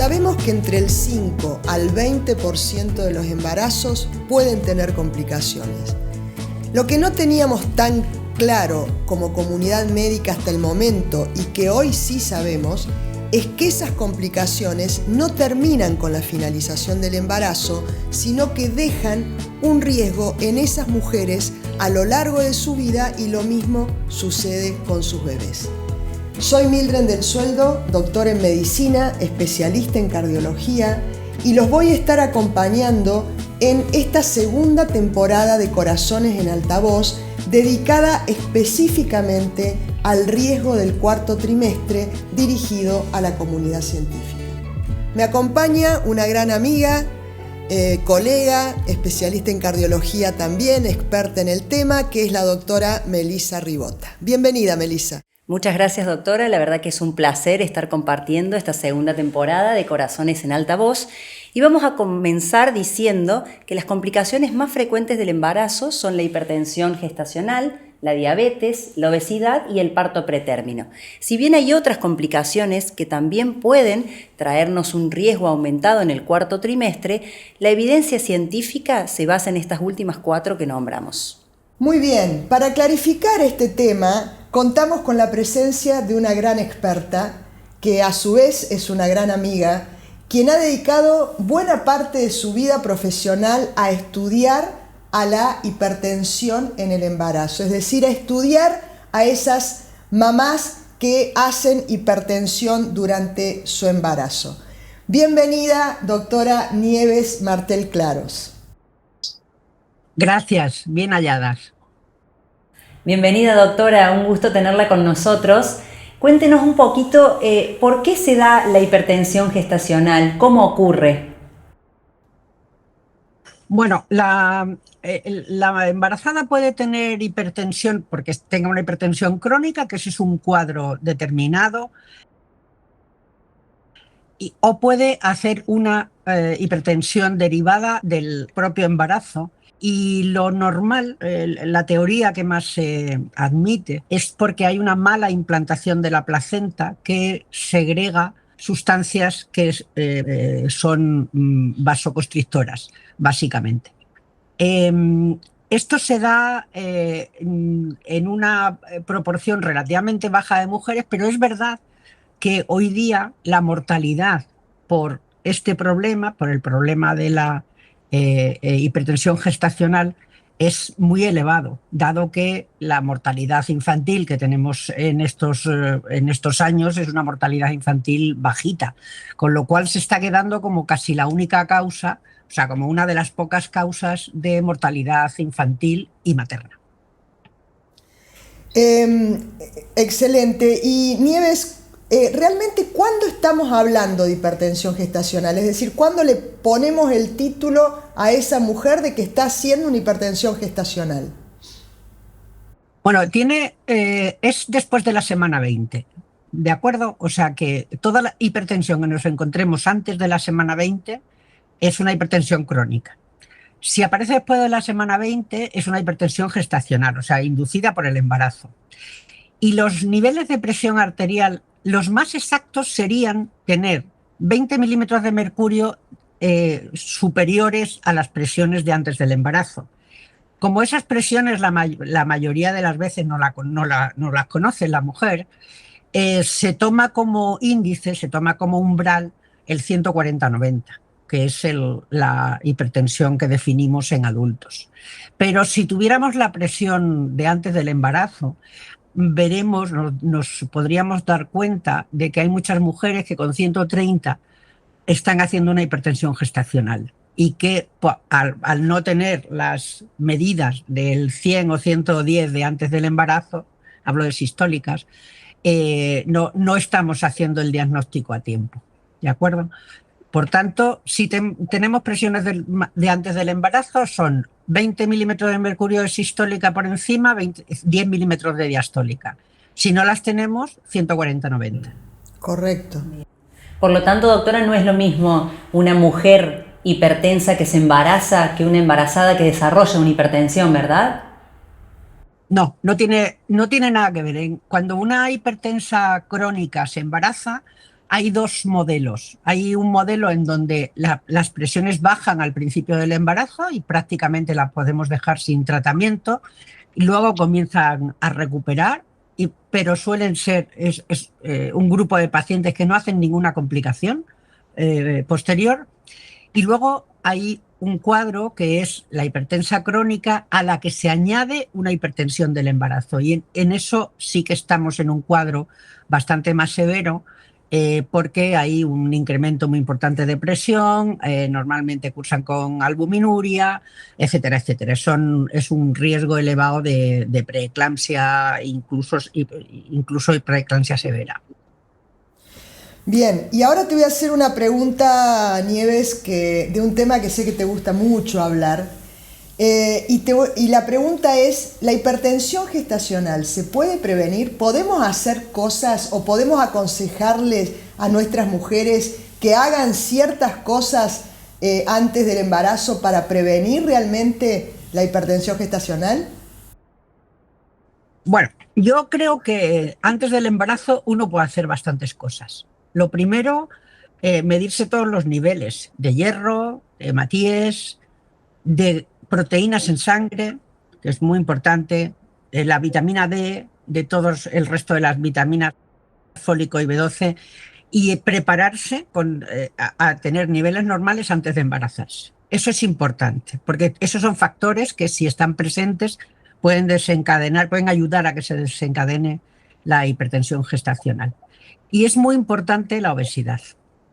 Sabemos que entre el 5 al 20% de los embarazos pueden tener complicaciones. Lo que no teníamos tan claro como comunidad médica hasta el momento y que hoy sí sabemos es que esas complicaciones no terminan con la finalización del embarazo, sino que dejan un riesgo en esas mujeres a lo largo de su vida y lo mismo sucede con sus bebés. Soy Mildred del Sueldo, doctora en medicina, especialista en cardiología y los voy a estar acompañando en esta segunda temporada de Corazones en Altavoz dedicada específicamente al riesgo del cuarto trimestre dirigido a la comunidad científica. Me acompaña una gran amiga, colega, especialista en cardiología también, experta en el tema, que es la doctora Melissa Ribota. Bienvenida, Melissa. Muchas gracias, doctora. La verdad que es un placer estar compartiendo esta segunda temporada de Corazones en Altavoz. Y vamos a comenzar diciendo que las complicaciones más frecuentes del embarazo son la hipertensión gestacional, la diabetes, la obesidad y el parto pretérmino. Si bien hay otras complicaciones que también pueden traernos un riesgo aumentado en el cuarto trimestre, la evidencia científica se basa en estas últimas 4 que nombramos. Muy bien, para clarificar este tema, contamos con la presencia de una gran experta, que a su vez es una gran amiga, quien ha dedicado buena parte de su vida profesional a estudiar a la hipertensión en el embarazo, es decir, a estudiar a esas mamás que hacen hipertensión durante su embarazo. Bienvenida, doctora Nieves Martel Claros. Gracias, bien halladas. Bienvenida, doctora, un gusto tenerla con nosotros. Cuéntenos un poquito por qué se da la hipertensión gestacional, cómo ocurre. Bueno, la embarazada puede tener hipertensión porque tenga una hipertensión crónica, que ese es un cuadro determinado, o puede hacer una hipertensión derivada del propio embarazo. Y lo normal, la teoría que más se admite, es porque hay una mala implantación de la placenta que segrega sustancias que son vasoconstrictoras, básicamente. Esto se da en una proporción relativamente baja de mujeres, pero es verdad que hoy día la mortalidad por este problema, por el problema de la hipertensión gestacional, es muy elevado, dado que la mortalidad infantil que tenemos en estos años es una mortalidad infantil bajita, con lo cual se está quedando como casi la única causa, o sea, como una de las pocas causas de mortalidad infantil y materna. Excelente. Y Nieves, realmente, ¿cuándo estamos hablando de hipertensión gestacional? Es decir, ¿cuándo le ponemos el título a esa mujer de que está haciendo una hipertensión gestacional? Bueno, es después de la semana 20, ¿de acuerdo? O sea que toda la hipertensión que nos encontremos antes de la semana 20 es una hipertensión crónica. Si aparece después de la semana 20 es una hipertensión gestacional, o sea, inducida por el embarazo. Y los niveles de presión arterial, los más exactos serían tener 20 milímetros de mercurio superiores a las presiones de antes del embarazo. Como esas presiones la mayoría de las veces no las conoce la mujer, se toma como índice, se toma como umbral el 140-90, que es la hipertensión que definimos en adultos. Pero si tuviéramos la presión de antes del embarazo, nos podríamos dar cuenta de que hay muchas mujeres que con 130 están haciendo una hipertensión gestacional y que al no tener las medidas del 100 o 110 de antes del embarazo, hablo de sistólicas, no estamos haciendo el diagnóstico a tiempo, ¿de acuerdo? Por tanto, si tenemos presiones de antes del embarazo, son 20 milímetros de mercurio de sistólica por encima, 10 milímetros de diastólica. Si no las tenemos, 140-90. Correcto. Por lo tanto, doctora, no es lo mismo una mujer hipertensa que se embaraza que una embarazada que desarrolla una hipertensión, ¿verdad? No tiene nada que ver. Cuando una hipertensa crónica se embaraza, hay dos modelos. Hay un modelo en donde las presiones bajan al principio del embarazo y prácticamente las podemos dejar sin tratamiento y luego comienzan a recuperar, pero suelen ser un grupo de pacientes que no hacen ninguna complicación posterior. Y luego hay un cuadro que es la hipertensa crónica a la que se añade una hipertensión del embarazo. Y en eso sí que estamos en un cuadro bastante más severo, porque hay un incremento muy importante de presión, normalmente cursan con albuminuria, etcétera, etcétera. Es un riesgo elevado de preeclampsia, incluso preeclampsia severa. Bien, y ahora te voy a hacer una pregunta, Nieves, de un tema que sé que te gusta mucho hablar. Y la pregunta es, ¿la hipertensión gestacional se puede prevenir? ¿Podemos hacer cosas o podemos aconsejarles a nuestras mujeres que hagan ciertas cosas antes del embarazo para prevenir realmente la hipertensión gestacional? Bueno, yo creo que antes del embarazo uno puede hacer bastantes cosas. Lo primero, medirse todos los niveles de hierro, de hematíes, de proteínas en sangre, que es muy importante, la vitamina D, de todos el resto de las vitaminas, fólico y B12, y prepararse a tener niveles normales antes de embarazarse. Eso es importante, porque esos son factores que si están presentes pueden ayudar a que se desencadene la hipertensión gestacional. Y es muy importante la obesidad.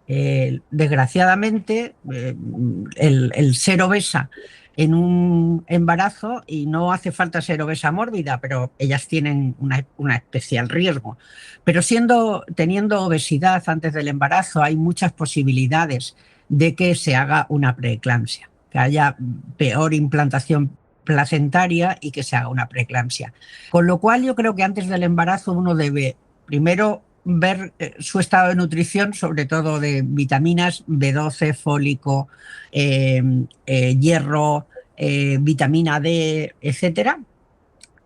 Desgraciadamente, el ser obesa en un embarazo, y no hace falta ser obesa mórbida, pero ellas tienen una especial riesgo. Pero teniendo obesidad antes del embarazo, hay muchas posibilidades de que se haga una preeclampsia, que haya peor implantación placentaria y que se haga una preeclampsia. Con lo cual yo creo que antes del embarazo uno debe primero ver su estado de nutrición, sobre todo de vitaminas, B12, fólico, hierro, vitamina D, etcétera.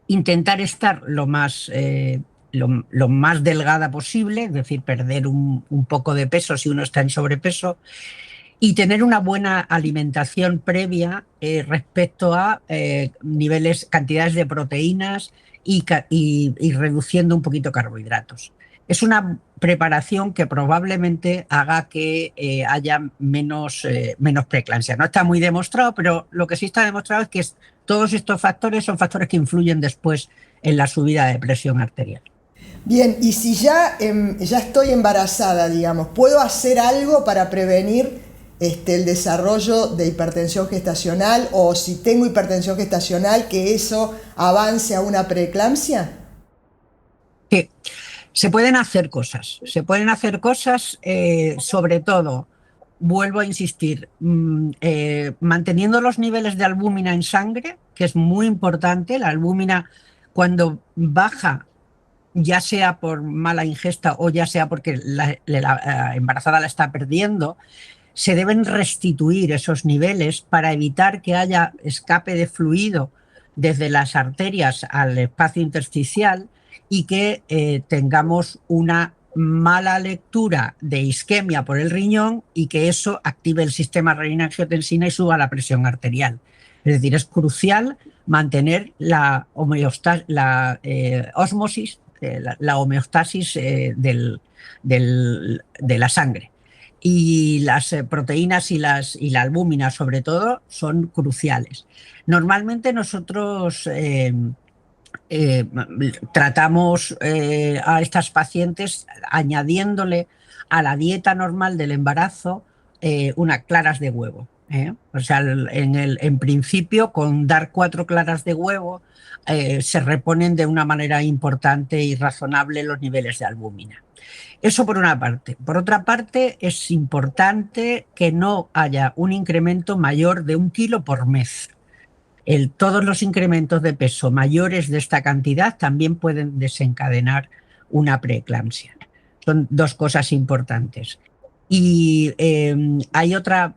Intentar estar lo más delgada posible, es decir, perder un poco de peso si uno está en sobrepeso, y tener una buena alimentación previa respecto a cantidades de proteínas y reduciendo un poquito carbohidratos. Es una preparación que probablemente haga que haya menos preeclampsia. No está muy demostrado, pero lo que sí está demostrado es que todos estos factores son factores que influyen después en la subida de presión arterial. Bien, y si ya estoy embarazada, digamos, ¿puedo hacer algo para prevenir el desarrollo de hipertensión gestacional, o si tengo hipertensión gestacional, que eso avance a una preeclampsia? Sí, se pueden hacer cosas. Sobre todo, vuelvo a insistir, manteniendo los niveles de albúmina en sangre, que es muy importante. La albúmina, cuando baja, ya sea por mala ingesta o ya sea porque la embarazada la está perdiendo, se deben restituir esos niveles para evitar que haya escape de fluido desde las arterias al espacio intersticial y que tengamos una mala lectura de isquemia por el riñón y que eso active el sistema renina-angiotensina y suba la presión arterial. Es decir, es crucial mantener la homeostasis de la sangre. Y las proteínas y la albúmina, sobre todo, son cruciales. Normalmente nosotros tratamos a estas pacientes añadiéndole a la dieta normal del embarazo unas claras de huevo. O sea, en principio, con dar 4 claras de huevo se reponen de una manera importante y razonable los niveles de albúmina. Eso por una parte. Por otra parte, es importante que no haya un incremento mayor de 1 kilo por mes. Todos los incrementos de peso mayores de esta cantidad también pueden desencadenar una preeclampsia. Son dos cosas importantes. Y hay otro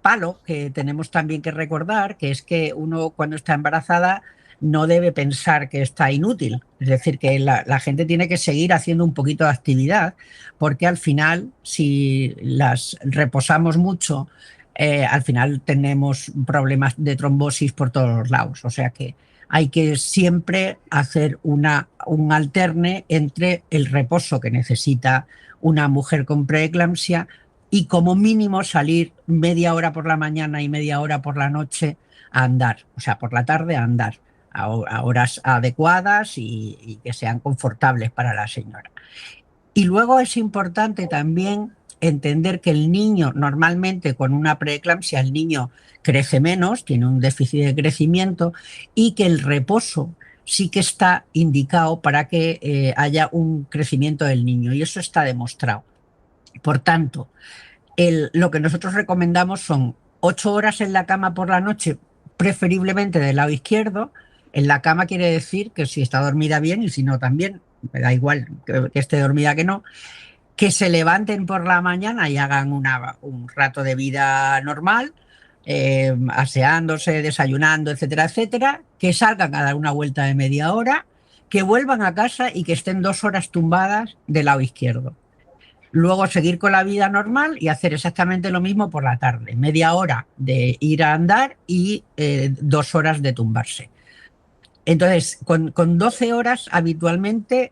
palo que tenemos también que recordar, que es que uno, cuando está embarazada, no debe pensar que está inútil. Es decir, que la gente tiene que seguir haciendo un poquito de actividad, porque al final, si las reposamos mucho, al final tenemos problemas de trombosis por todos los lados. O sea que hay que siempre hacer un alterne entre el reposo que necesita una mujer con preeclampsia y como mínimo salir media hora por la mañana y media hora por la noche a andar, o sea, por la tarde a andar a horas adecuadas y que sean confortables para la señora. Y luego es importante también entender que el niño, normalmente con una preeclampsia, el niño crece menos, tiene un déficit de crecimiento, y que el reposo sí que está indicado para que haya un crecimiento del niño, y eso está demostrado. Por tanto, lo que nosotros recomendamos son 8 horas en la cama por la noche, preferiblemente del lado izquierdo. En la cama quiere decir que si está dormida bien y si no también, me da igual que esté dormida que no, que se levanten por la mañana y hagan un rato de vida normal, aseándose, desayunando, etcétera, etcétera, que salgan a dar una vuelta de media hora, que vuelvan a casa y que estén 2 horas tumbadas del lado izquierdo. Luego seguir con la vida normal y hacer exactamente lo mismo por la tarde. Media hora de ir a andar y 2 horas de tumbarse. Entonces, con 12 horas habitualmente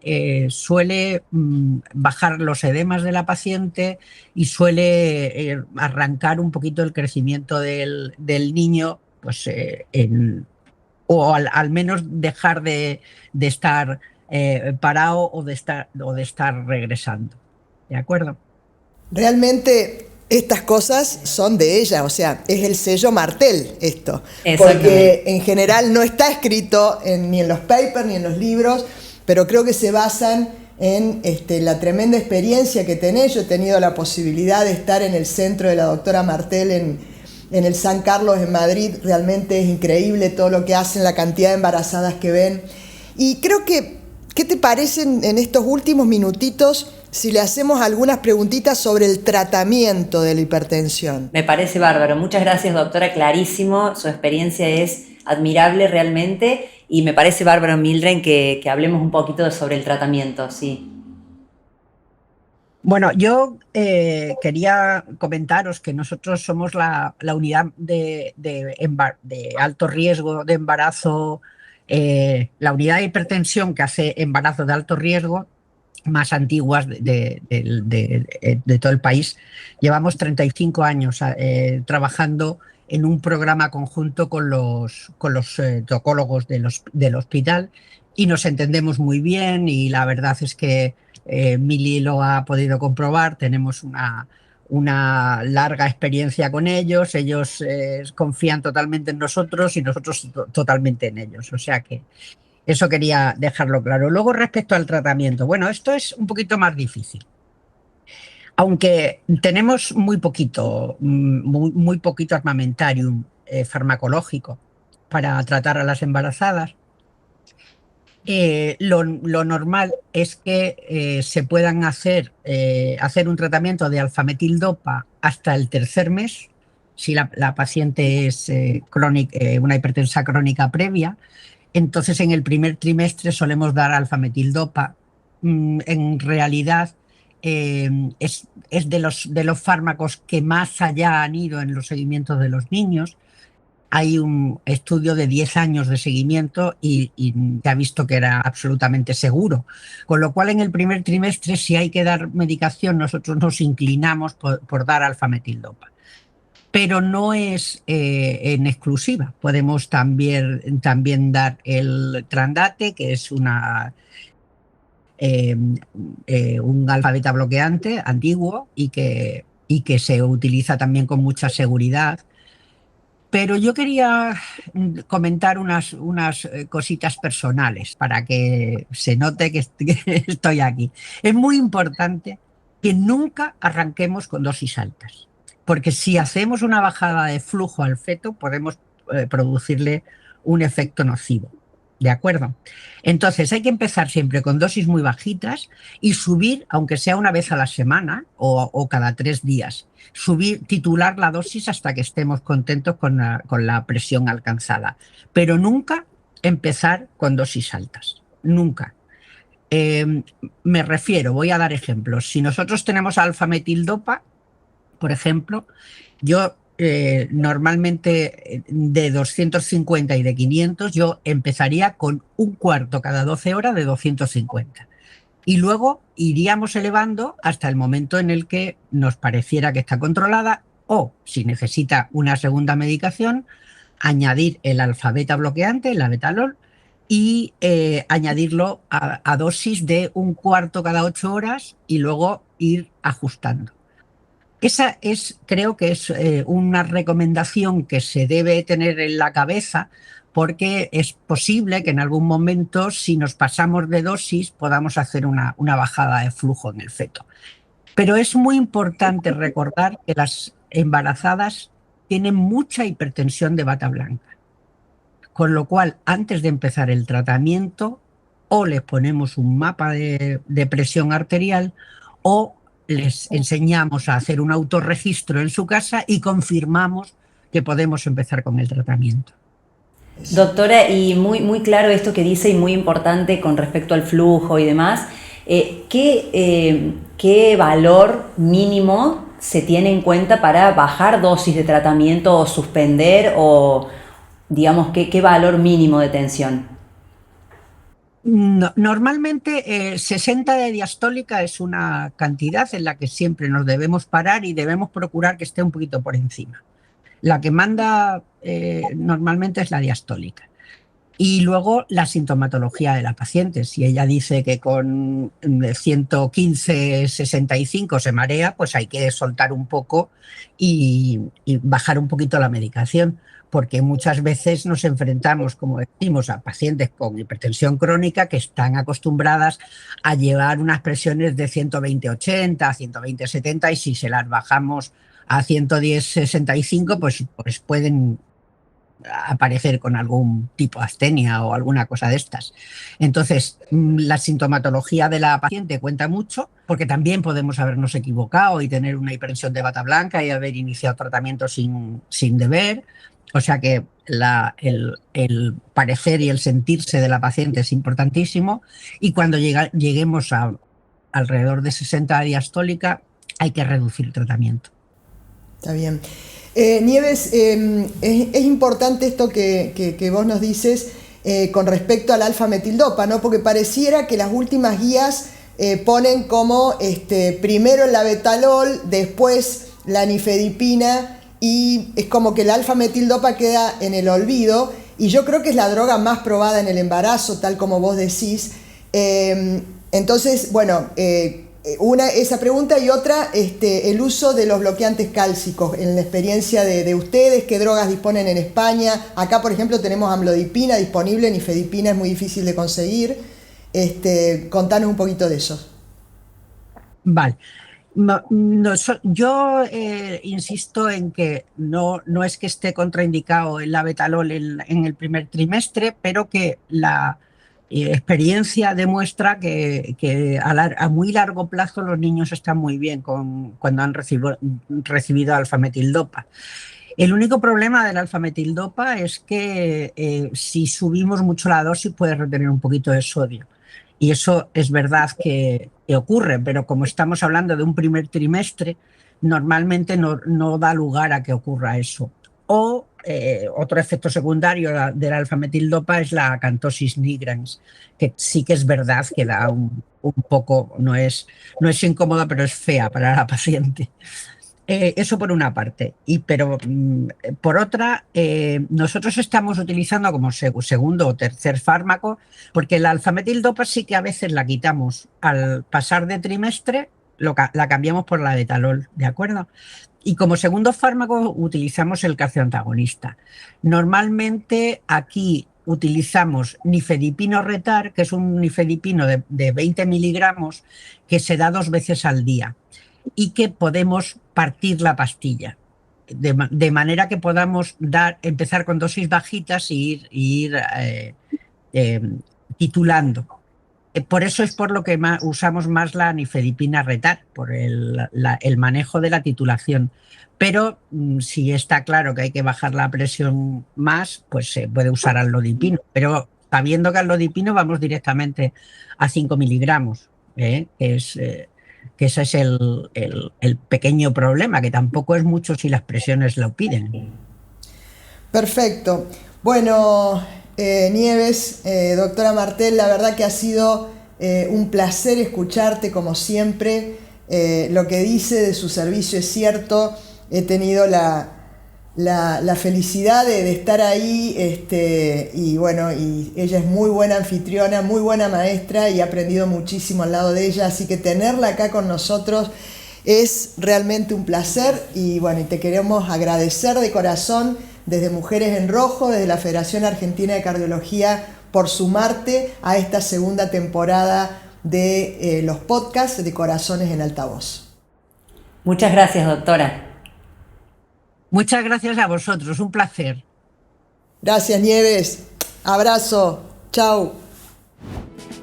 suele bajar los edemas de la paciente y suele arrancar un poquito el crecimiento del niño, pues, o al menos dejar de estar parado o de estar regresando. ¿De acuerdo? Realmente estas cosas son de ella, o sea, es el sello Martel esto, Exactamente. porque en general no está escrito ni en los papers ni en los libros, pero creo que se basan en la tremenda experiencia que tenés. Yo he tenido la posibilidad de estar en el centro de la doctora Martel en el San Carlos en Madrid. Realmente es increíble todo lo que hacen, la cantidad de embarazadas que ven. Y creo que, ¿qué te parecen en estos últimos minutitos si le hacemos algunas preguntitas sobre el tratamiento de la hipertensión? Me parece bárbaro. Muchas gracias, doctora. Clarísimo. Su experiencia es admirable realmente y me parece bárbaro, Mildred, que hablemos un poquito sobre el tratamiento. Sí. Bueno, yo quería comentaros que nosotros somos la unidad de alto riesgo de embarazo, la unidad de hipertensión que hace embarazo de alto riesgo más antiguas de todo el país. Llevamos 35 años trabajando en un programa conjunto con los tocólogos del hospital y nos entendemos muy bien, y la verdad es que Mili lo ha podido comprobar. Tenemos una larga experiencia con ellos confían totalmente en nosotros y nosotros totalmente en ellos, o sea que eso quería dejarlo claro. Luego, respecto al tratamiento, bueno, esto es un poquito más difícil. Aunque tenemos muy poquito armamentarium farmacológico para tratar a las embarazadas, lo normal es que se puedan hacer un tratamiento de alfametildopa hasta el 3er mes, si la paciente es una hipertensa crónica previa. Entonces, en el primer trimestre solemos dar alfametildopa. En realidad, es de los fármacos que más allá han ido en los seguimientos de los niños. Hay un estudio de 10 años de seguimiento y se ha visto que era absolutamente seguro. Con lo cual, en el primer trimestre, si hay que dar medicación, nosotros nos inclinamos por dar alfametildopa. Pero no es en exclusiva. Podemos también dar el Trandate, que es un alfa beta bloqueante antiguo y que se utiliza también con mucha seguridad. Pero yo quería comentar unas cositas personales para que se note que estoy aquí. Es muy importante que nunca arranquemos con dosis altas, porque si hacemos una bajada de flujo al feto podemos producirle un efecto nocivo. ¿De acuerdo? Entonces hay que empezar siempre con dosis muy bajitas y subir, aunque sea una vez a la semana o cada 3 días. Titular la dosis hasta que estemos contentos con la presión alcanzada. Pero nunca empezar con dosis altas. Nunca. Me refiero, voy a dar ejemplos. Si nosotros tenemos alfa-metildopa, por ejemplo, yo normalmente de 250 y de 500, yo empezaría con un cuarto cada 12 horas de 250. Y luego iríamos elevando hasta el momento en el que nos pareciera que está controlada, o si necesita una segunda medicación, añadir el alfa-beta bloqueante, el abetalol, y añadirlo a dosis de un cuarto cada 8 horas y luego ir ajustando. Esa creo que es una recomendación que se debe tener en la cabeza, porque es posible que en algún momento, si nos pasamos de dosis, podamos hacer una bajada de flujo en el feto. Pero es muy importante recordar que las embarazadas tienen mucha hipertensión de bata blanca, con lo cual antes de empezar el tratamiento o les ponemos un mapa de presión arterial o les enseñamos a hacer un autorregistro en su casa y confirmamos que podemos empezar con el tratamiento. Doctora, y muy claro esto que dice y muy importante con respecto al flujo y demás, ¿qué valor mínimo se tiene en cuenta para bajar dosis de tratamiento o suspender o, digamos, qué valor mínimo de tensión? No, normalmente 60 de diastólica es una cantidad en la que siempre nos debemos parar y debemos procurar que esté un poquito por encima. La que manda normalmente es la diastólica. Y luego la sintomatología de la paciente. Si ella dice que con 115, 65 se marea, pues hay que soltar un poco y bajar un poquito la medicación, porque muchas veces nos enfrentamos, como decimos, a pacientes con hipertensión crónica que están acostumbradas a llevar unas presiones de 120-80, 120-70, y si se las bajamos a 110-65, pues pueden aparecer con algún tipo de astenia o alguna cosa de estas. Entonces, la sintomatología de la paciente cuenta mucho, porque también podemos habernos equivocado y tener una hipertensión de bata blanca y haber iniciado tratamiento sin deber. O sea que el parecer y el sentirse de la paciente es importantísimo, y cuando lleguemos a alrededor de 60 diastólica hay que reducir el tratamiento. Está bien. Nieves, es importante esto que vos nos dices con respecto al alfa-metildopa, ¿no? Porque pareciera que las últimas guías ponen como primero el abetalol, después la nifedipina, y es como que el alfa-metildopa queda en el olvido, y yo creo que es la droga más probada en el embarazo, tal como vos decís. Entonces, bueno, esa pregunta, y otra, el uso de los bloqueantes cálcicos en la experiencia de ustedes. ¿Qué drogas disponen en España? Acá, por ejemplo, tenemos amlodipina disponible, nifedipina es muy difícil de conseguir. Contanos un poquito de eso. Vale. Yo insisto en que no es que esté contraindicado el abetalol en el primer trimestre, pero que la experiencia demuestra que a muy largo plazo los niños están muy bien cuando han recibido alfa-metildopa. El único problema del alfa-metildopa es que si subimos mucho la dosis puede retener un poquito de sodio. Y eso es verdad que ocurre, pero como estamos hablando de un primer trimestre, normalmente no da lugar a que ocurra eso. O otro efecto secundario del alfa-metildopa es la acantosis nigrans, que sí que es verdad que da un poco, no es incómoda, pero es fea para la paciente. Eso por una parte, pero por otra, nosotros estamos utilizando como segundo o tercer fármaco, porque la alfa-metildopa sí que a veces la quitamos al pasar de trimestre, la cambiamos por la abetalol, ¿de acuerdo? Y como segundo fármaco utilizamos el calcioantagonista. Normalmente aquí utilizamos nifedipino retar, que es un nifedipino de 20 miligramos que se da 2 veces al día, y que podemos partir la pastilla, de manera que podamos empezar con dosis bajitas y ir titulando. Por eso es por lo que usamos más la nifedipina retar, por el manejo de la titulación. Pero si está claro que hay que bajar la presión más, pues se puede usar alodipino. Pero sabiendo que alodipino vamos directamente a 5 miligramos, que ese es el pequeño problema, que tampoco es mucho si las presiones lo piden. Perfecto. Bueno, Nieves, doctora Martel, la verdad que ha sido un placer escucharte como siempre. Lo que dice de su servicio es cierto. He tenido la felicidad de estar ahí y bueno, y ella es muy buena anfitriona, muy buena maestra y he aprendido muchísimo al lado de ella, así que tenerla acá con nosotros es realmente un placer y bueno, y te queremos agradecer de corazón desde Mujeres en Rojo, desde la Federación Argentina de Cardiología, por sumarte a esta segunda temporada de los podcasts de Corazones en Altavoz. Muchas gracias, doctora. Muchas gracias a vosotros, un placer. Gracias, Nieves. Abrazo. Chau.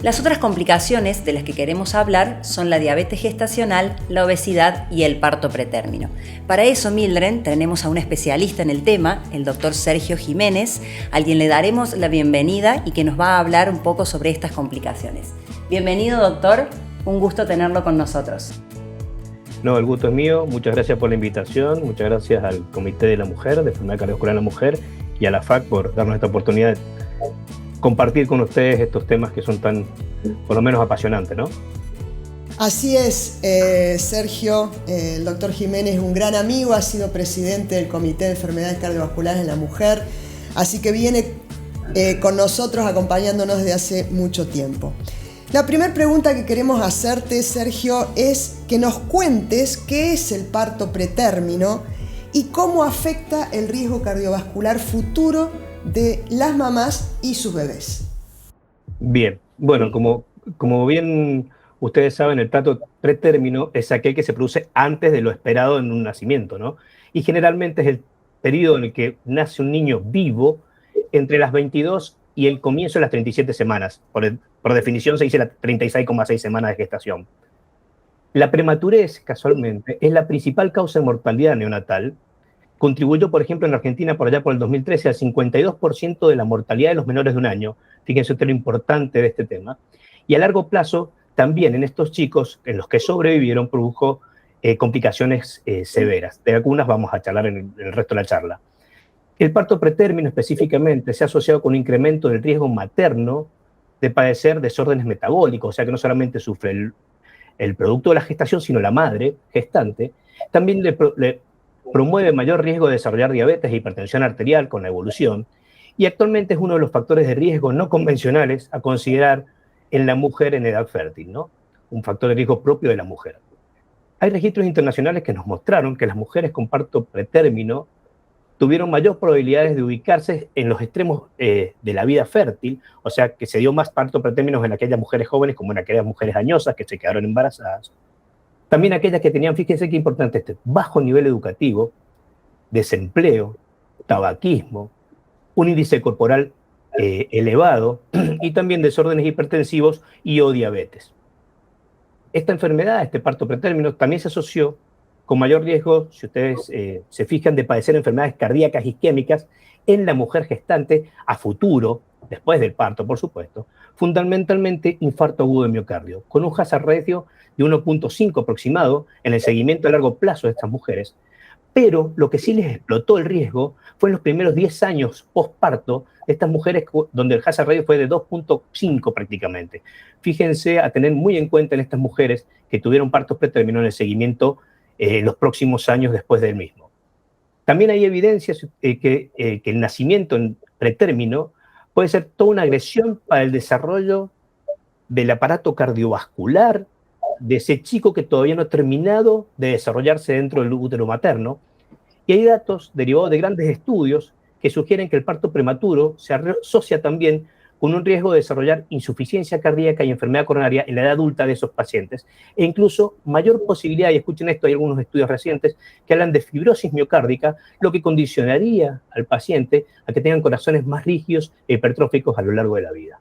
Las otras complicaciones de las que queremos hablar son la diabetes gestacional, la obesidad y el parto pretérmino. Para eso, Mildred, tenemos a un especialista en el tema, el doctor Sergio Jiménez, al quien le daremos la bienvenida y que nos va a hablar un poco sobre estas complicaciones. Bienvenido, doctor. Un gusto tenerlo con nosotros. No, el gusto es mío. Muchas gracias por la invitación. Muchas gracias al Comité de la Mujer, de Enfermedad Cardiovascular en la Mujer, y a la FAC por darnos esta oportunidad de compartir con ustedes estos temas que son tan, por lo menos, apasionantes, ¿no? Así es, Sergio. El doctor Jiménez es un gran amigo, ha sido presidente del Comité de Enfermedades Cardiovasculares en la Mujer, así que viene con nosotros acompañándonos desde hace mucho tiempo. La primera pregunta que queremos hacerte, Sergio, es que nos cuentes qué es el parto pretérmino y cómo afecta el riesgo cardiovascular futuro de las mamás y sus bebés. Bien, bueno, como bien ustedes saben, el parto pretérmino es aquel que se produce antes de lo esperado en un nacimiento, ¿no? Y generalmente es el periodo en el que nace un niño vivo entre las 22 y el comienzo de las 37 semanas. Por definición se dice las 36,6 semanas de gestación. La prematurez, casualmente, es la principal causa de mortalidad neonatal. Contribuyó, por ejemplo, en Argentina, por allá por el 2013, al 52% de la mortalidad de los menores de un año. Fíjense ustedes lo importante de este tema. Y a largo plazo, también en estos chicos, en los que sobrevivieron, produjo complicaciones severas. De algunas vamos a charlar en el resto de la charla. El parto pretérmino específicamente se ha asociado con un incremento del riesgo materno de padecer desórdenes metabólicos, o sea que no solamente sufre el producto de la gestación, sino la madre gestante. También le promueve mayor riesgo de desarrollar diabetes e hipertensión arterial con la evolución, y actualmente es uno de los factores de riesgo no convencionales a considerar en la mujer en edad fértil, ¿no? Un factor de riesgo propio de la mujer. Hay registros internacionales que nos mostraron que las mujeres con parto pretérmino tuvieron mayor probabilidades de ubicarse en los extremos de la vida fértil, o sea, que se dio más parto pretérmino en aquellas mujeres jóvenes como en aquellas mujeres añosas que se quedaron embarazadas. También aquellas que tenían, fíjense qué importante bajo nivel educativo, desempleo, tabaquismo, un índice corporal elevado y también desórdenes hipertensivos y o diabetes. Esta enfermedad, este parto pretérmino, también se asoció con mayor riesgo, si ustedes se fijan, de padecer enfermedades cardíacas isquémicas en la mujer gestante a futuro, después del parto, por supuesto, fundamentalmente infarto agudo de miocardio, con un hazard ratio de 1.5 aproximado en el seguimiento a largo plazo de estas mujeres. Pero lo que sí les explotó el riesgo fue en los primeros 10 años postparto de estas mujeres, donde el hazard ratio fue de 2.5 prácticamente. Fíjense a tener muy en cuenta en estas mujeres que tuvieron partos pretérmino en el seguimiento los próximos años después del mismo. También hay evidencias que el nacimiento en pretérmino puede ser toda una agresión para el desarrollo del aparato cardiovascular de ese chico que todavía no ha terminado de desarrollarse dentro del útero materno. Y hay datos derivados de grandes estudios que sugieren que el parto prematuro se asocia también con un riesgo de desarrollar insuficiencia cardíaca y enfermedad coronaria en la edad adulta de esos pacientes, e incluso mayor posibilidad, y escuchen esto, hay algunos estudios recientes que hablan de fibrosis miocárdica, lo que condicionaría al paciente a que tengan corazones más rígidos e hipertróficos a lo largo de la vida.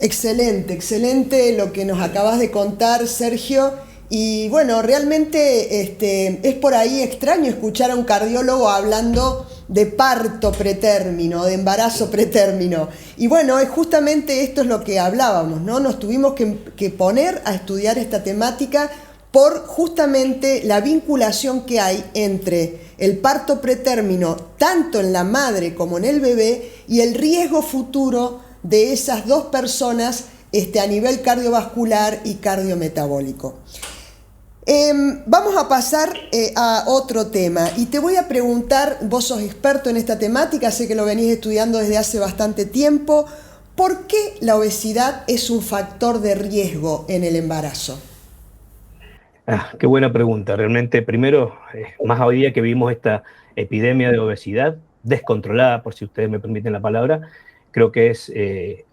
Excelente, excelente lo que nos acabas de contar, Sergio. Y bueno, realmente es por ahí extraño escuchar a un cardiólogo hablando de parto pretérmino, de embarazo pretérmino. Y bueno, justamente esto es lo que hablábamos, ¿no? Nos tuvimos que poner a estudiar esta temática por justamente la vinculación que hay entre el parto pretérmino, tanto en la madre como en el bebé, y el riesgo futuro de esas dos personas a nivel cardiovascular y cardiometabólico. Vamos a pasar a otro tema y te voy a preguntar, vos sos experto en esta temática, sé que lo venís estudiando desde hace bastante tiempo, ¿por qué la obesidad es un factor de riesgo en el embarazo? Qué buena pregunta. Realmente, primero, más hoy día que vivimos esta epidemia de obesidad descontrolada, por si ustedes me permiten la palabra, creo que es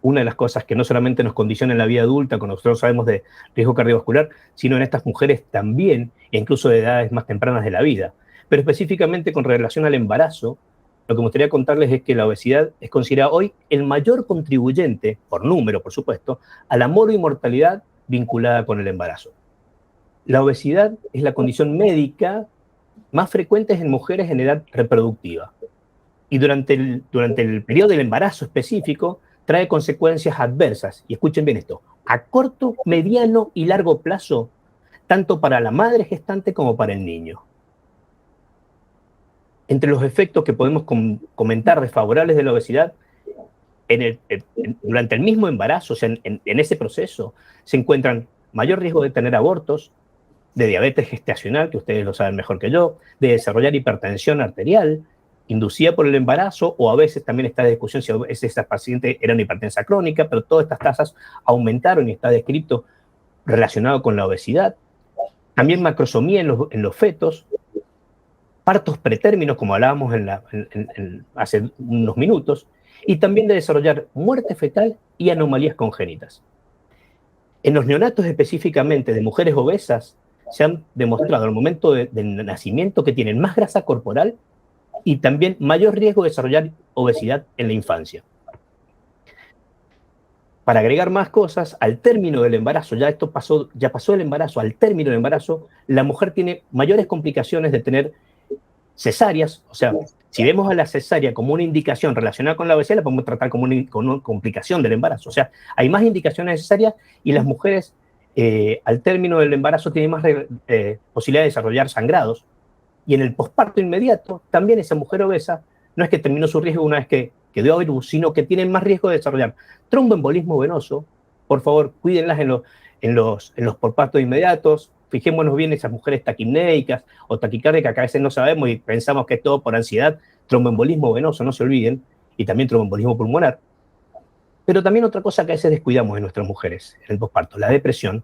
una de las cosas que no solamente nos condiciona en la vida adulta, cuando nosotros sabemos de riesgo cardiovascular, sino en estas mujeres también, e incluso de edades más tempranas de la vida. Pero específicamente con relación al embarazo, lo que me gustaría contarles es que la obesidad es considerada hoy el mayor contribuyente, por número, por supuesto, a la mortalidad vinculada con el embarazo. La obesidad es la condición médica más frecuente en mujeres en edad reproductiva. Y durante el periodo del embarazo específico, trae consecuencias adversas. Y escuchen bien esto, a corto, mediano y largo plazo, tanto para la madre gestante como para el niño. Entre los efectos que podemos comentar desfavorables de la obesidad, durante el mismo embarazo, o sea, en ese proceso, se encuentran mayor riesgo de tener abortos, de diabetes gestacional, que ustedes lo saben mejor que yo, de desarrollar hipertensión arterial, inducida por el embarazo, o a veces también está de discusión si esa paciente era una hipertensa crónica, pero todas estas tasas aumentaron y está descrito relacionado con la obesidad. También macrosomía en los fetos, partos pretérminos, como hablábamos hace unos minutos, y también de desarrollar muerte fetal y anomalías congénitas. En los neonatos específicamente de mujeres obesas, se han demostrado al momento del nacimiento que tienen más grasa corporal y también mayor riesgo de desarrollar obesidad en la infancia. Para agregar más cosas, al término del embarazo, ya pasó el embarazo, al término del embarazo, la mujer tiene mayores complicaciones de tener cesáreas. O sea, si vemos a la cesárea como una indicación relacionada con la obesidad, la podemos tratar como una complicación del embarazo. O sea, hay más indicaciones de cesárea y las mujeres al término del embarazo tienen más posibilidad de desarrollar sangrados. Y en el posparto inmediato, también esa mujer obesa no es que terminó su riesgo una vez que dio a luz, sino que tienen más riesgo de desarrollar tromboembolismo venoso. Por favor, cuídenlas en los pospartos inmediatos. Fijémonos bien esas mujeres taquipnéicas o taquicárdicas que a veces no sabemos y pensamos que es todo por ansiedad. Tromboembolismo venoso, no se olviden, y también tromboembolismo pulmonar. Pero también otra cosa que a veces descuidamos en nuestras mujeres en el posparto, la depresión.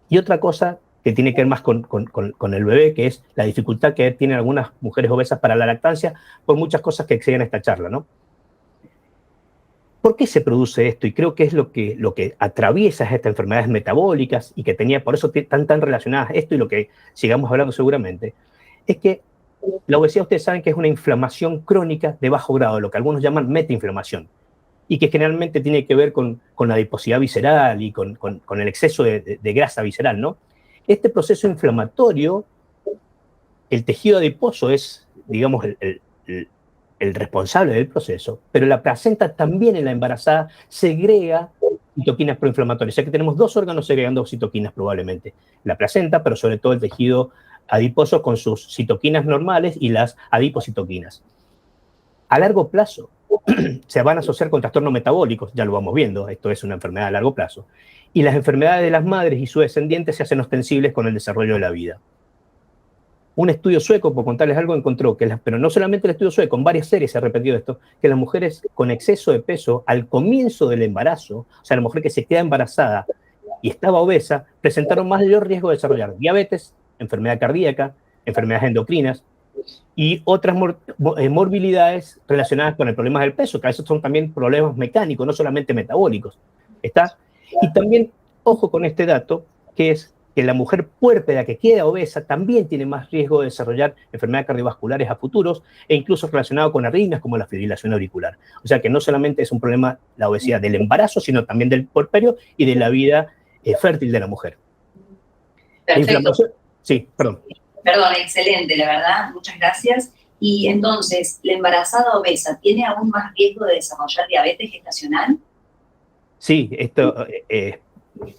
Y otra cosa que tiene que ver más con el bebé, que es la dificultad que tienen algunas mujeres obesas para la lactancia, por muchas cosas que exceden esta charla, ¿no? ¿Por qué se produce esto? Y creo que es lo que atraviesa estas enfermedades metabólicas y que por eso están tan relacionadas esto y lo que sigamos hablando seguramente, es que la obesidad, ustedes saben que es una inflamación crónica de bajo grado, lo que algunos llaman metainflamación, y que generalmente tiene que ver con la adiposidad visceral y con el exceso de grasa visceral, ¿no? Este proceso inflamatorio, el tejido adiposo es, digamos, el responsable del proceso, pero la placenta también en la embarazada segrega citoquinas proinflamatorias. O sea que tenemos dos órganos segregando citoquinas probablemente. La placenta, pero sobre todo el tejido adiposo con sus citoquinas normales y las adipocitoquinas. A largo plazo se van a asociar con trastornos metabólicos, ya lo vamos viendo, esto es una enfermedad a largo plazo. Y las enfermedades de las madres y sus descendientes se hacen ostensibles con el desarrollo de la vida. Un estudio sueco, por contarles algo, encontró que, pero no solamente el estudio sueco, en varias series se ha repetido esto, que las mujeres con exceso de peso al comienzo del embarazo, o sea, la mujer que se queda embarazada y estaba obesa, presentaron mayor riesgo de desarrollar diabetes, enfermedad cardíaca, enfermedades endocrinas y otras morbilidades relacionadas con el problema del peso, que a veces son también problemas mecánicos, no solamente metabólicos. ¿Está? Y también, ojo con este dato, que es que la mujer puérpera que queda obesa también tiene más riesgo de desarrollar enfermedades cardiovasculares a futuros e incluso relacionado con arritmias como la fibrilación auricular. O sea que no solamente es un problema la obesidad del embarazo, sino también del puerperio y de la vida fértil de la mujer. La inflamación, sí, perdón. Perdón, excelente, la verdad, muchas gracias. Y entonces, ¿la embarazada obesa tiene aún más riesgo de desarrollar diabetes gestacional? Sí, esto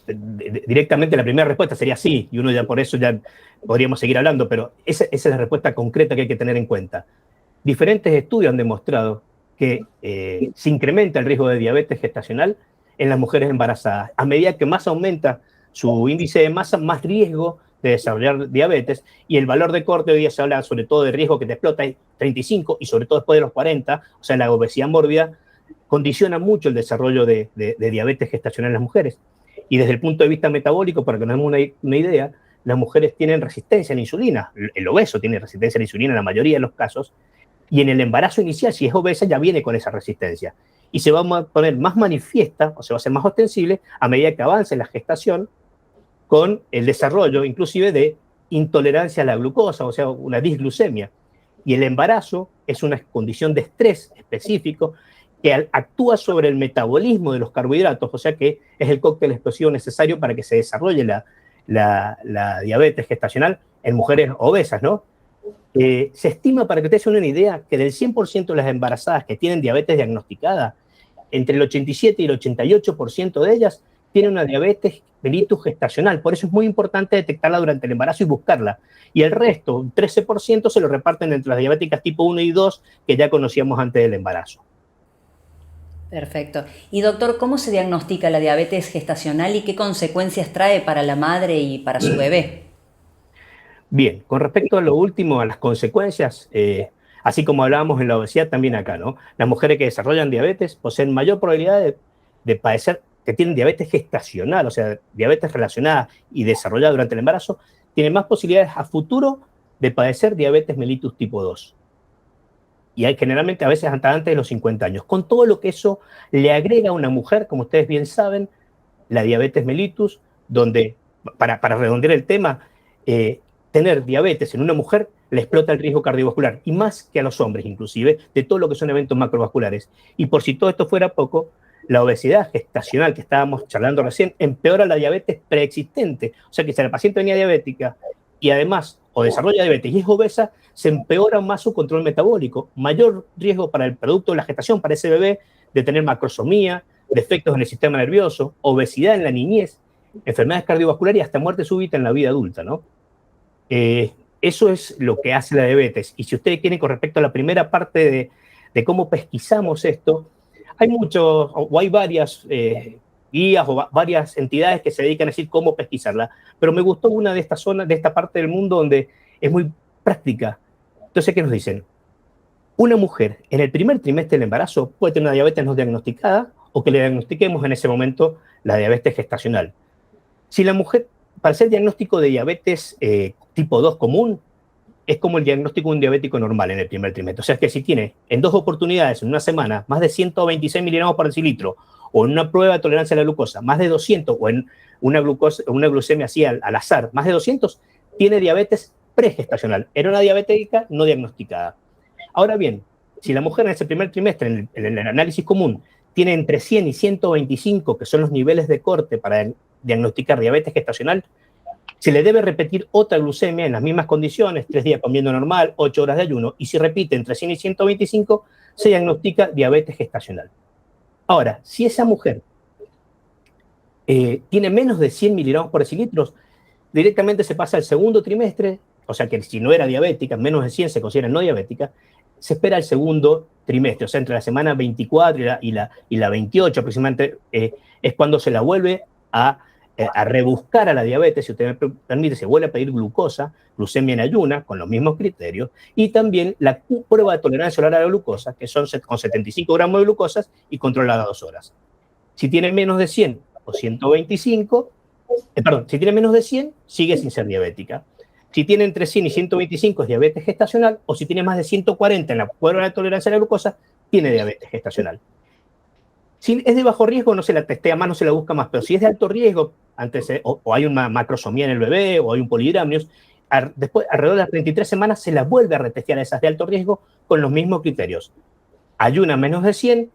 directamente la primera respuesta sería sí, y uno ya por eso ya podríamos seguir hablando, pero esa es la respuesta concreta que hay que tener en cuenta. Diferentes estudios han demostrado que se incrementa el riesgo de diabetes gestacional en las mujeres embarazadas. A medida que más aumenta su índice de masa, más riesgo de desarrollar diabetes, y el valor de corte hoy día se habla sobre todo de riesgo que te explota, 35, y sobre todo después de los 40, o sea, la obesidad mórbida condiciona mucho el desarrollo de diabetes gestacional en las mujeres. Y desde el punto de vista metabólico, para que nos demos una idea, las mujeres tienen resistencia a la insulina, el obeso tiene resistencia a la insulina en la mayoría de los casos, y en el embarazo inicial, si es obesa, ya viene con esa resistencia. Y se va a poner más manifiesta, o se va a hacer más ostensible, a medida que avance la gestación, con el desarrollo inclusive de intolerancia a la glucosa, o sea, una disglucemia. Y el embarazo es una condición de estrés específico que actúa sobre el metabolismo de los carbohidratos, o sea que es el cóctel explosivo necesario para que se desarrolle la diabetes gestacional en mujeres obesas, ¿no? Se estima, para que ustedes se den una idea, que del 100% de las embarazadas que tienen diabetes diagnosticada, entre el 87 y el 88% de ellas tienen una diabetes mellitus gestacional. Por eso es muy importante detectarla durante el embarazo y buscarla. Y el resto, un 13%, se lo reparten entre las diabéticas tipo 1 y 2 que ya conocíamos antes del embarazo. Perfecto. Y doctor, ¿cómo se diagnostica la diabetes gestacional y qué consecuencias trae para la madre y para su bebé? Bien, con respecto a lo último, a las consecuencias, así como hablábamos en la obesidad, también acá, ¿no? Las mujeres que desarrollan diabetes poseen mayor probabilidad de padecer, que tienen diabetes gestacional, o sea, diabetes relacionada y desarrollada durante el embarazo, tienen más posibilidades a futuro de padecer diabetes mellitus tipo 2. Y hay generalmente a veces hasta antes de los 50 años. Con todo lo que eso le agrega a una mujer, como ustedes bien saben, la diabetes mellitus, donde, para redondear el tema, tener diabetes en una mujer le explota el riesgo cardiovascular, y más que a los hombres inclusive, de todo lo que son eventos macrovasculares. Y por si todo esto fuera poco, la obesidad gestacional que estábamos charlando recién empeora la diabetes preexistente. O sea que si la paciente venía diabética y además o desarrolla diabetes y es obesa, se empeora más su control metabólico. Mayor riesgo para el producto de la gestación, para ese bebé, de tener macrosomía, defectos en el sistema nervioso, obesidad en la niñez, enfermedades cardiovasculares y hasta muerte súbita en la vida adulta, ¿no? Eso es lo que hace la diabetes. Y si ustedes quieren, con respecto a la primera parte de cómo pesquisamos esto, hay muchos, o hay varias guías o varias entidades que se dedican a decir cómo pesquisarla, pero me gustó una de estas zonas, de esta parte del mundo donde es muy práctica. Entonces, ¿qué nos dicen? Una mujer en el primer trimestre del embarazo puede tener una diabetes no diagnosticada o que le diagnostiquemos en ese momento la diabetes gestacional. Si la mujer, para hacer diagnóstico de diabetes tipo 2 común, es como el diagnóstico de un diabético normal en el primer trimestre. O sea, que si tiene en 2 oportunidades, en una semana, más de 126 miligramos por decilitro, o en una prueba de tolerancia a la glucosa, más de 200, o en una glucemia así al azar, más de 200, tiene diabetes pregestacional. Era una diabética no diagnosticada. Ahora bien, si la mujer en ese primer trimestre, en el análisis común, tiene entre 100 y 125, que son los niveles de corte para diagnosticar diabetes gestacional, se le debe repetir otra glucemia en las mismas condiciones, 3 días comiendo normal, 8 horas de ayuno, y si repite entre 100 y 125, se diagnostica diabetes gestacional. Ahora, si esa mujer tiene menos de 100 miligramos por decilitro, directamente se pasa al segundo trimestre, o sea que si no era diabética, menos de 100 se considera no diabética, se espera el segundo trimestre, o sea, entre la semana 24 y la 28 aproximadamente, es cuando se la vuelve a rebuscar a la diabetes. Si usted me permite, se vuelve a pedir glucosa, glucemia en ayuna, con los mismos criterios, y también la prueba de tolerancia oral a la glucosa, que son con 75 gramos de glucosa y controlada 2 horas. Si tiene menos de 100 o 125, si tiene menos de 100, sigue sin ser diabética. Si tiene entre 100 y 125 es diabetes gestacional, o si tiene más de 140 en la prueba de tolerancia a la glucosa, tiene diabetes gestacional. Si es de bajo riesgo, no se la testea más, no se la busca más, pero si es de alto riesgo, o hay una macrosomía en el bebé, o hay un polidramnios, después, alrededor de las 33 semanas, se las vuelve a retestear a esas de alto riesgo con los mismos criterios. Ayuna menos de 100,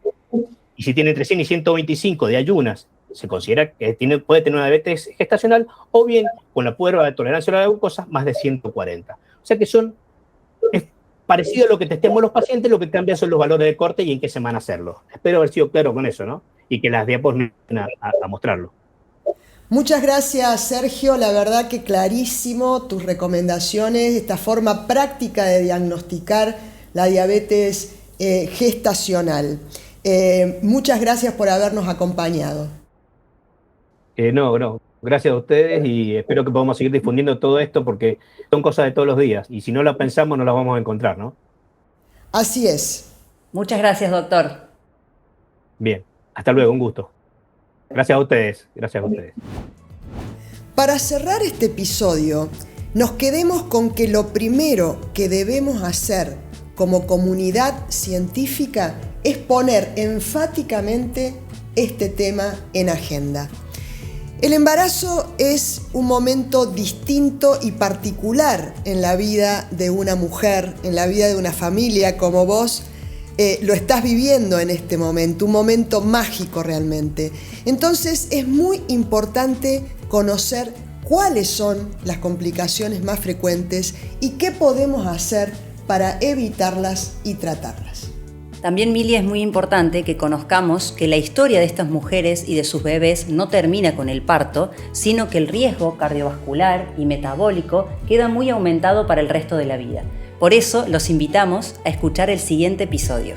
y si tiene entre 100 y 125 de ayunas, se considera que puede tener una diabetes gestacional, o bien con la prueba de tolerancia a la glucosa más de 140. O sea que es parecido a lo que testeamos los pacientes, lo que cambia son los valores de corte y en qué semana hacerlo. Espero haber sido claro con eso, ¿no? Y que las diapos me van a mostrarlo. Muchas gracias, Sergio. La verdad que clarísimo tus recomendaciones, esta forma práctica de diagnosticar la diabetes gestacional. Muchas gracias por habernos acompañado. No, gracias a ustedes y espero que podamos seguir difundiendo todo esto porque son cosas de todos los días y si no las pensamos no las vamos a encontrar, ¿no? Así es. Muchas gracias, doctor. Bien, hasta luego, un gusto. Gracias a ustedes, gracias a ustedes. Para cerrar este episodio, nos quedemos con que lo primero que debemos hacer como comunidad científica es poner enfáticamente este tema en agenda. El embarazo es un momento distinto y particular en la vida de una mujer, en la vida de una familia como vos lo estás viviendo en este momento, un momento mágico realmente. Entonces es muy importante conocer cuáles son las complicaciones más frecuentes y qué podemos hacer para evitarlas y tratarlas. También, Mili, es muy importante que conozcamos que la historia de estas mujeres y de sus bebés no termina con el parto, sino que el riesgo cardiovascular y metabólico queda muy aumentado para el resto de la vida. Por eso los invitamos a escuchar el siguiente episodio.